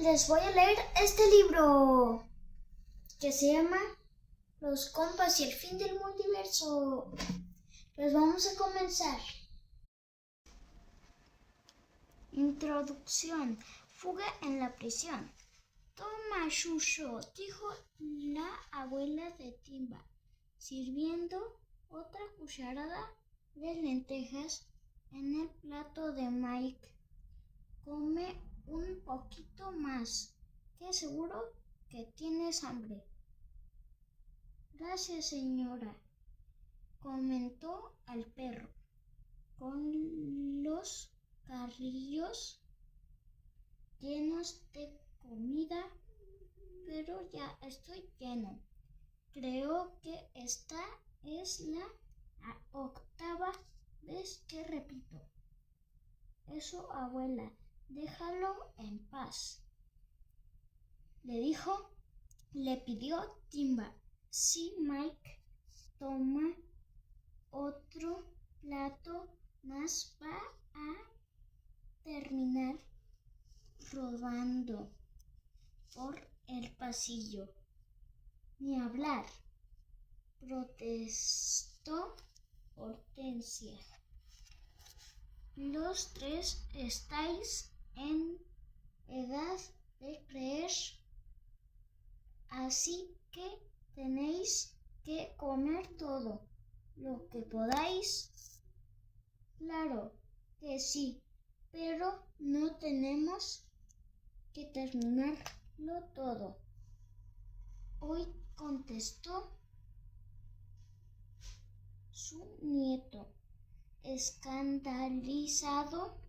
les voy a leer este libro que se llama Los compas y el fin del multiverso. Pues vamos a comenzar. Introducción. Fuga en la prisión. Toma, Shusho, dijo la abuela de Timba, sirviendo otra cucharada de lentejas en el plato de Mike. Come un poquito más, que seguro que tienes hambre. Gracias, señora, comentó al perro, con los carrillos llenos de comida, pero ya estoy lleno. Creo que esta es la octava vez que repito eso, abuela. Déjalo en paz, le pidió Timba. Sí, Mike, toma otro plato más, va a terminar rodando por el pasillo. Ni hablar, protestó Hortensia. Los tres estáis en edad de creer, así que tenéis que comer todo lo que podáis. Claro que sí, pero no tenemos que terminarlo todo. Hoy contestó su nieto, escandalizado.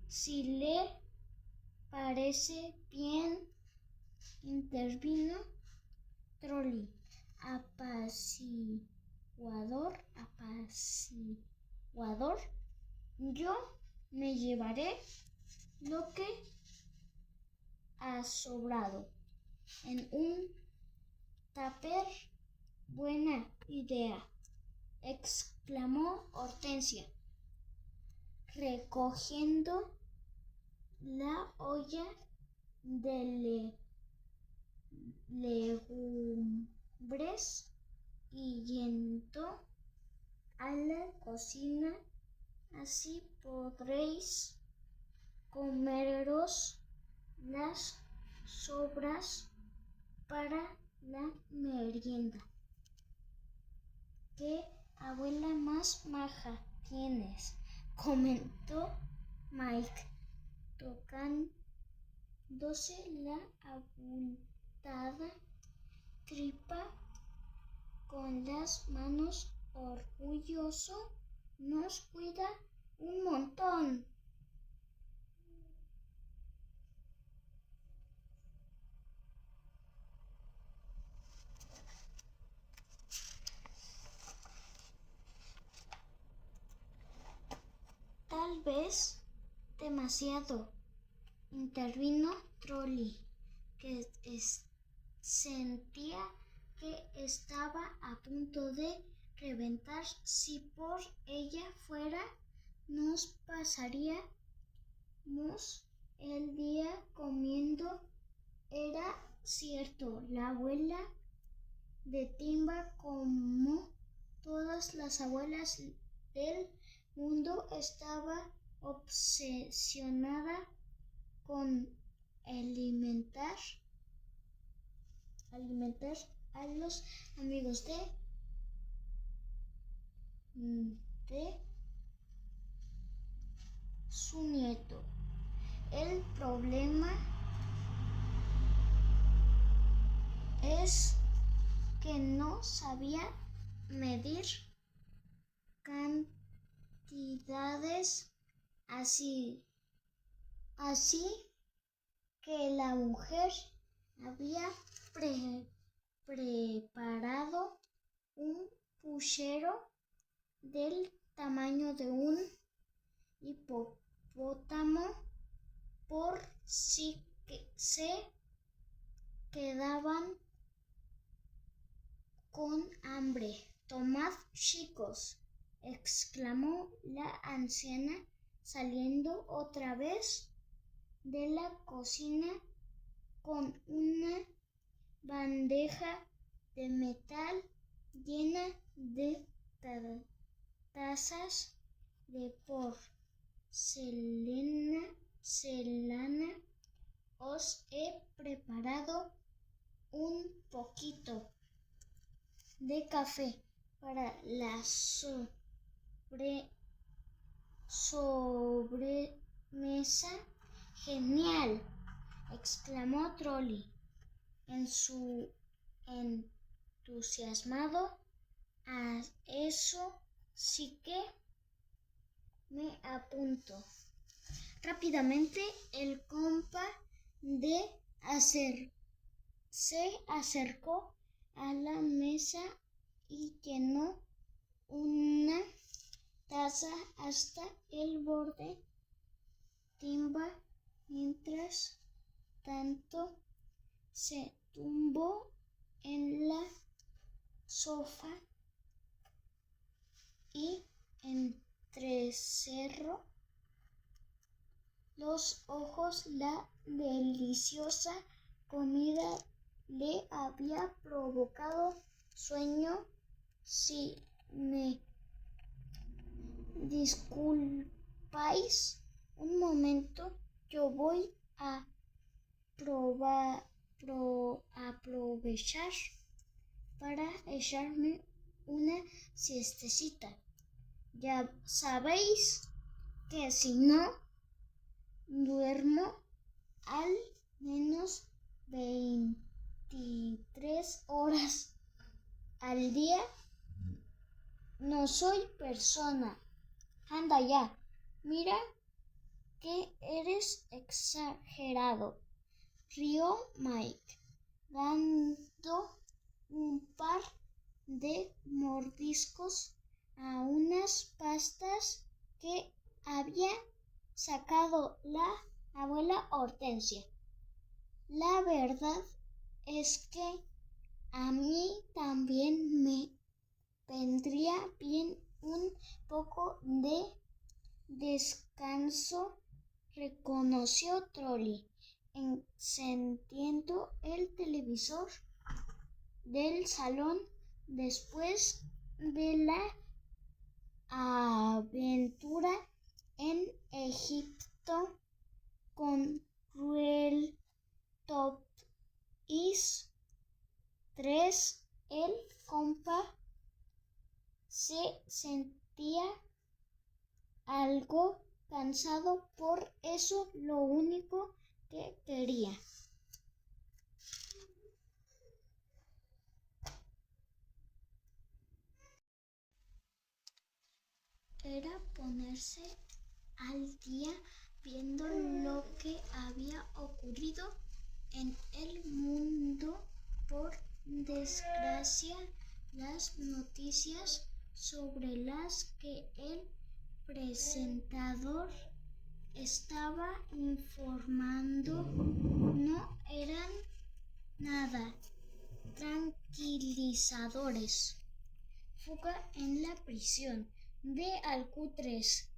Si le parece bien, intervino Trolli, apaciguador. Yo me llevaré lo que ha sobrado en un tupper. Buena idea, exclamó Hortensia, recogiendo la olla de legumbres y yendo a la cocina. Así podréis comeros las sobras para la merienda. ¡Qué abuela más maja tienes!, comentó Mike, tocándose la abultada tripa con las manos. Orgulloso, nos cuida un montón. Tal vez demasiado, intervino Trolli, que sentía que estaba a punto de reventar. Si por ella fuera, nos pasaríamos el día comiendo. Era cierto, la abuela de Timba, como todas las abuelas del mundo, estaba obsesionada con alimentar a los amigos de su nieto. El problema es que no sabía medir cantidades, así que la mujer había preparado un puchero del tamaño de un hipopótamo por si se quedaban con hambre. Tomad, chicos, exclamó la anciana, saliendo otra vez de la cocina con una bandeja de metal llena de tazas de porcelana. Os he preparado un poquito de café para la sobremesa. ¡Genial!, exclamó Trolli en su entusiasmado. A eso sí que me apunto. Rápidamente el compa se acercó a la mesa y llenó una taza hasta el borde. Timba, mientras tanto, se tumbó en la sofá y entrecerró los ojos. La deliciosa comida le había provocado sueño. Si me disculpáis un momento, yo voy a aprovechar para echarme una siestecita. Ya sabéis que si no duermo al menos 23 horas al día, no soy persona. Anda ya, mira que eres exagerado, rió Mike, dando un par de mordiscos a unas pastas que había sacado la abuela Hortensia. La verdad es que a mí también me vendría bien un poco de descanso, reconoció Trolli, encendiendo el televisor del salón. Después de la aventura en Egipto con Cruel Top Is 3, el compa se sentía algo cansado, por eso lo único que quería era ponerse al día viendo lo que había ocurrido en el mundo. Por desgracia, las noticias sobre las que el presentador estaba informando no eran nada tranquilizadores. Fuga en la prisión de Alcatraz,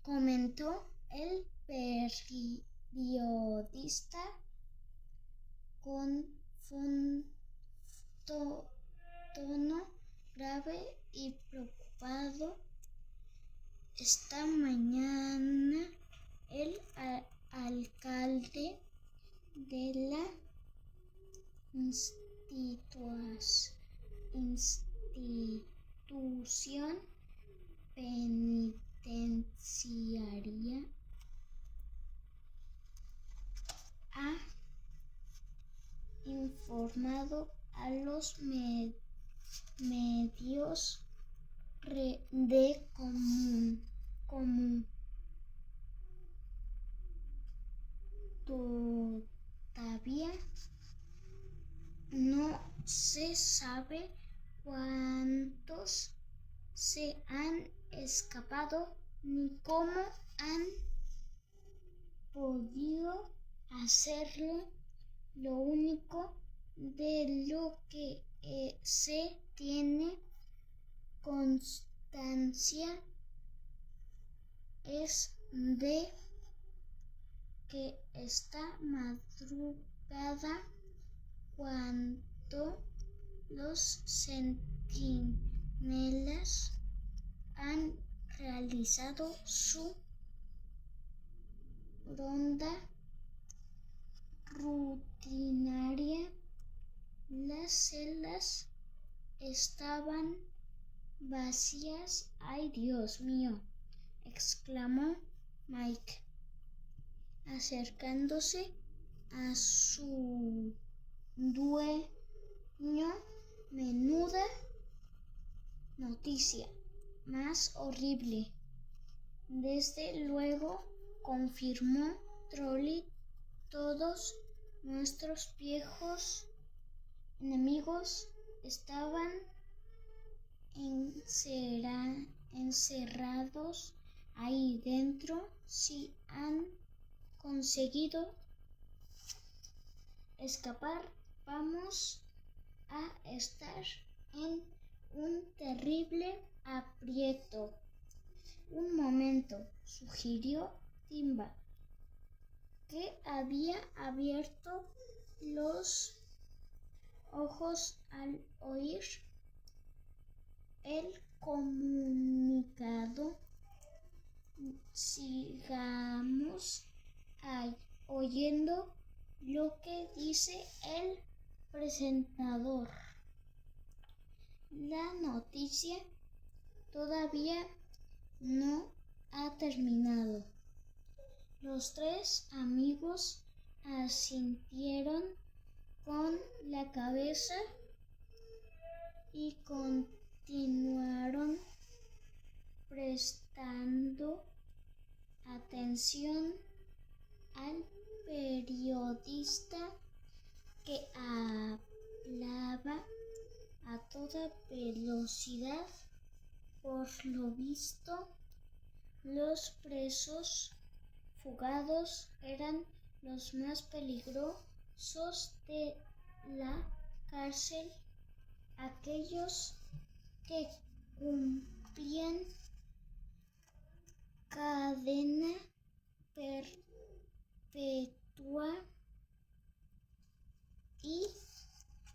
comentó el periodista con tono grave y preocupado. Esta mañana el alcalde de la institución penitenciaria ha informado a los medios de todavía no se sabe cuántos se han escapado ni cómo han podido hacerlo. Lo único de lo que se tiene constancia es de que esta madrugada, cuando los centinelas han realizado su ronda rutinaria, las celdas estaban vacías. ¡Ay, Dios mío!, exclamó Mike, acercándose a su dueño. Menuda noticia más horrible. Desde luego, confirmó Trolli, todos nuestros viejos enemigos estaban encerrados ahí dentro. Si han conseguido escapar, vamos a estar en un terrible aprieto. Un momento, sugirió Timba, que había abierto los ojos al oír el comunicado. Sigamos oyendo lo que dice el presentador. La noticia todavía no ha terminado. Los tres amigos asintieron con la cabeza y continuaron prestando atención al periodista, que hablaba a toda velocidad. Por lo visto, los presos fugados eran los más peligrosos de la cárcel, aquellos que cumplían cadena perpetua y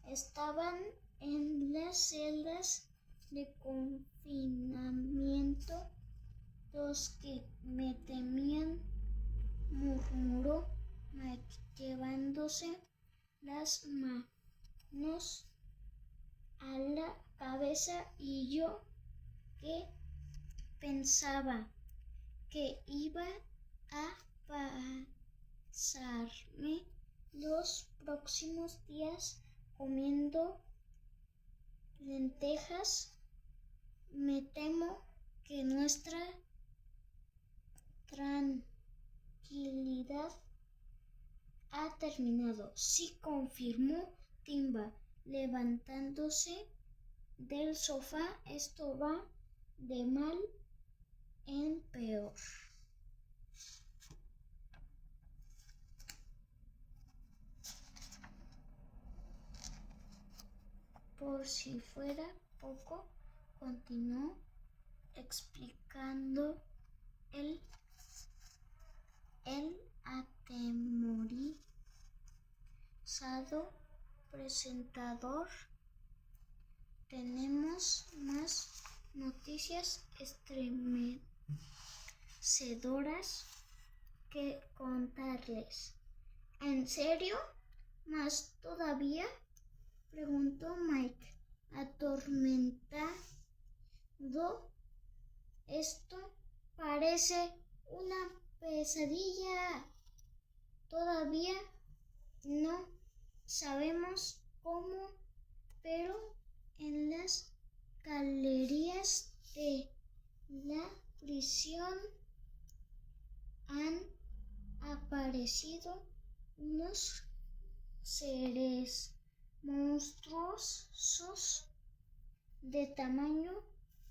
estaban en las celdas de confinamiento. Los que me temían, murmuró Mike, llevándose las manos a la cabeza, y yo que pensaba que iba a pasarme los próximos días comiendo lentejas. Me temo que nuestra tranquilidad ha terminado. Sí, confirmó Timba, levantándose del sofá. Esto va de mal en peor. Por si fuera poco, continuó explicando el atemorizado presentador, tenemos más noticias estremecedoras que contarles. ¿En serio? ¿Más todavía?, preguntó Mike, atormentado. Esto parece una pesadilla. Todavía no sabemos cómo, pero en las galerías de la prisión han aparecido unos seres monstruosos de tamaño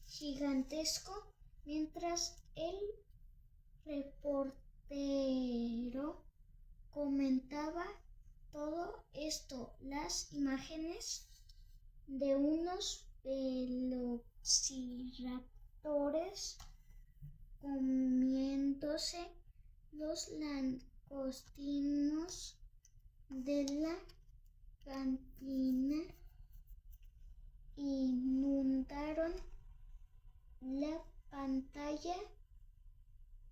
gigantesco. Mientras el reportero comentaba todo esto, las imágenes de unos velociraptores comiéndose los costinos de la cantina inundaron la pantalla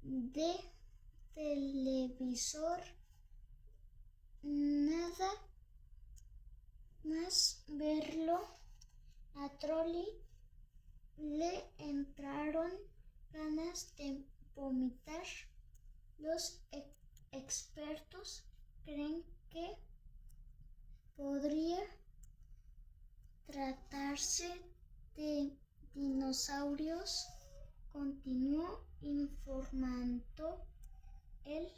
de televisor. Nada más verlo, a Trolli le entraron ganas de vomitar. Los expertos creen que podría tratarse de dinosaurios, continuó informando el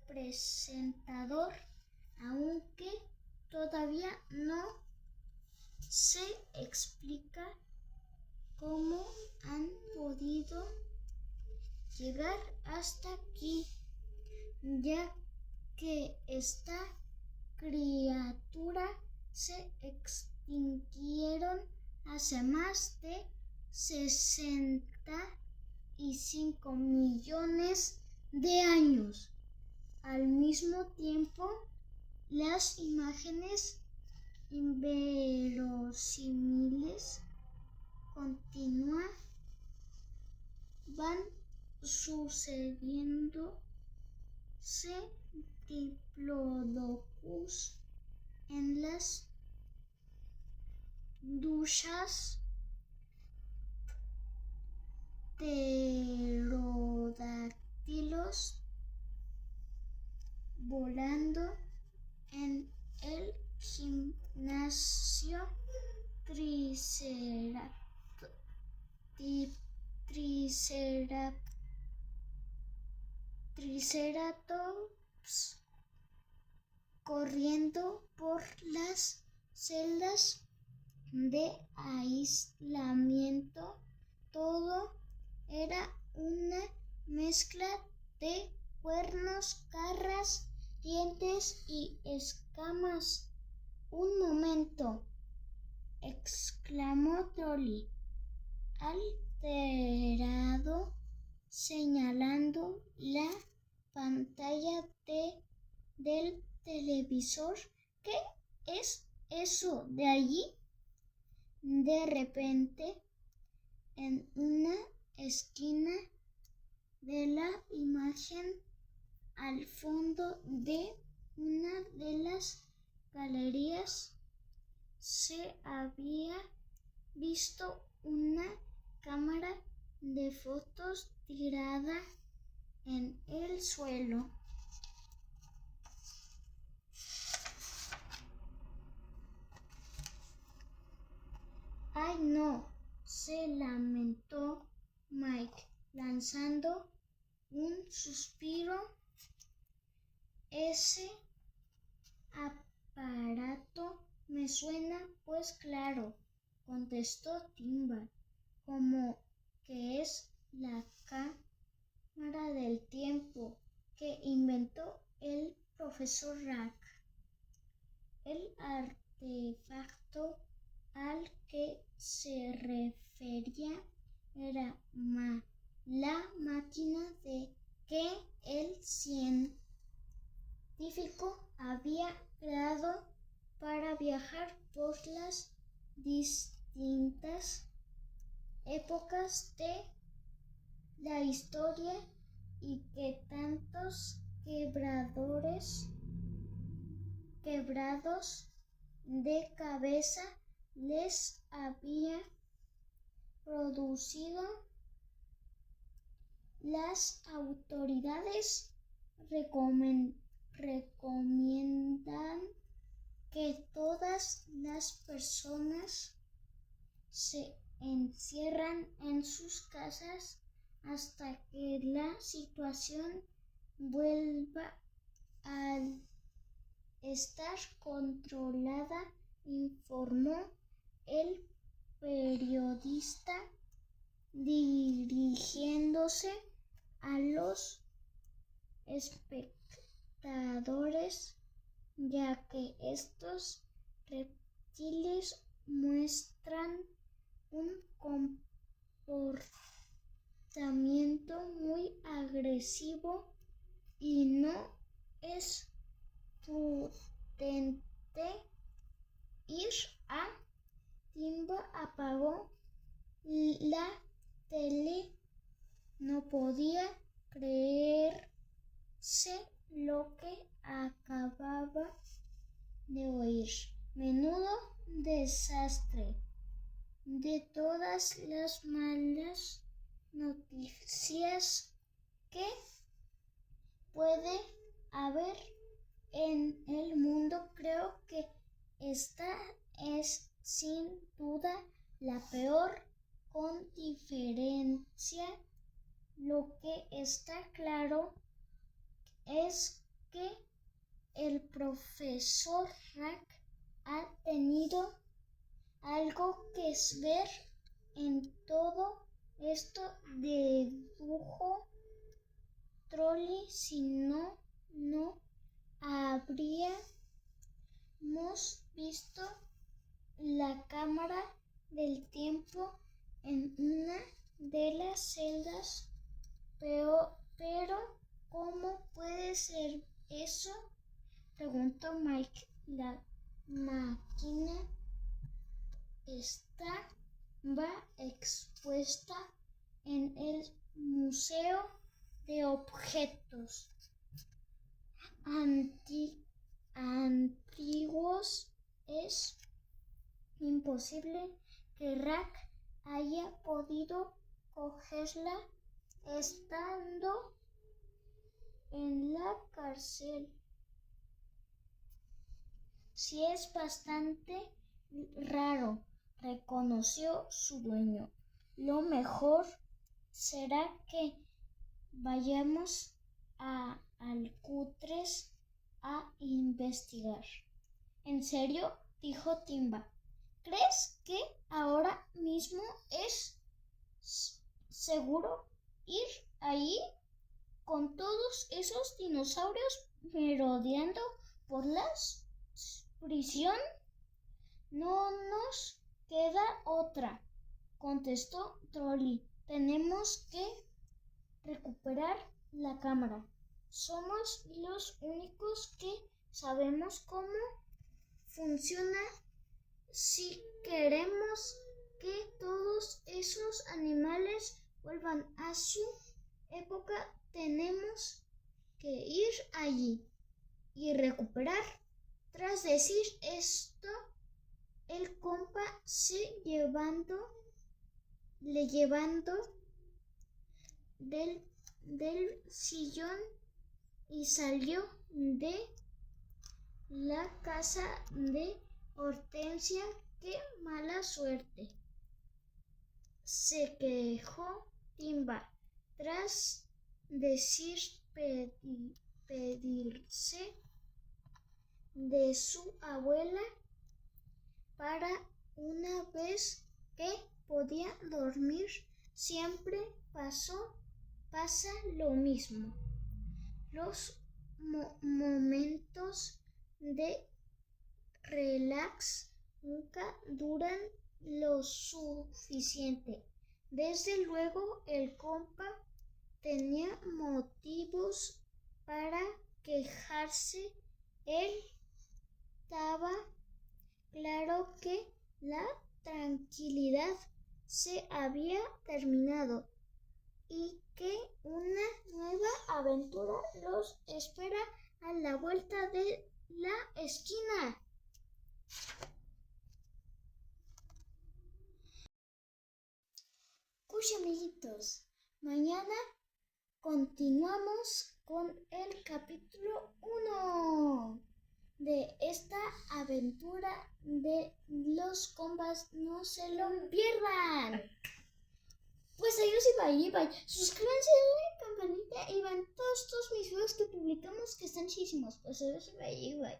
presentador, aunque todavía no se explica cómo han podido llegar hasta aquí, ya que esta criatura se extinguieron hace más de 65 millones de años. Al mismo tiempo, las imágenes inverosímiles continúan sucediéndose. Diplodocus en las duchas, pterodáctilos volando en el gimnasio, triceratops corriendo por las celdas de aislamiento. Todo era una mezcla de cuernos, garras, dientes y escamas. Un momento, exclamó Trolli, alterado, señalando la pantalla del televisor. ¿Qué es eso de allí? De repente, en una esquina de la imagen, al fondo de una de las galerías, se había visto una cámara de fotos tirada en el suelo. ¡Ay, no!, se lamentó Mike, lanzando un suspiro. Ese aparato me suena, pues claro, contestó Timba, como que es la cámara del tiempo que inventó el profesor Rack. El artefacto al que se refería era la máquina de que el científico había creado para viajar por las distintas épocas de la historia y que tantos quebrados de cabeza les había producido. Las autoridades recomiendan que todas las personas se encierran en sus casas hasta que la situación vuelva a estar controlada, informó el periodista, dirigiéndose a los espectadores, ya que estos reptiles muestran un comportamiento muy agresivo y no es prudente ir a Timba. Apagó la tele. No podía creerse lo que acababa de oír. Menudo desastre. De todas las malas noticias que puede haber en el mundo, creo que esta es sin duda la peor. Con diferencia, lo que está claro es que el profesor Rack ha tenido algo que ver en todo esto, dedujo Trolli. Si no, no habríamos visto la cámara del tiempo en una de las celdas. Pero ¿cómo puede ser eso?, preguntó Mike. La máquina estaba expuesta en el Museo de Objetos Antiguos. Es imposible que Rack haya podido cogerla estando en la cárcel. Sí, es bastante raro, reconoció su dueño. Lo mejor será que vayamos al Cutres a investigar. ¿En serio?, dijo Timba. ¿Crees que ahora mismo es seguro ir allí con todos esos dinosaurios merodeando por la prisión? No nos queda otra, contestó Trolli. Tenemos que recuperar la cámara. Somos los únicos que sabemos cómo funciona. Si queremos que todos esos animales vuelvan a su época, tenemos que ir allí y recuperar. Tras decir esto, el compa se levantó del sillón y salió de la casa de Hortensia. ¡Qué mala suerte!, se quejó Timba, tras despedirse de su abuela. Para una vez que podía dormir, siempre pasa lo mismo. Los momentos de relax nunca duran lo suficiente. Desde luego, el compa tenía motivos para quejarse. Él estaba claro que la tranquilidad se había terminado y que una nueva aventura los espera a la vuelta de la esquina. Amiguitos, mañana continuamos con el capítulo 1 de esta aventura de los compas. No se lo pierdan. Pues adiós y bye. Suscríbanse, denle campanita y vean todos mis videos que publicamos, que están chidísimos. Pues adiós y bye.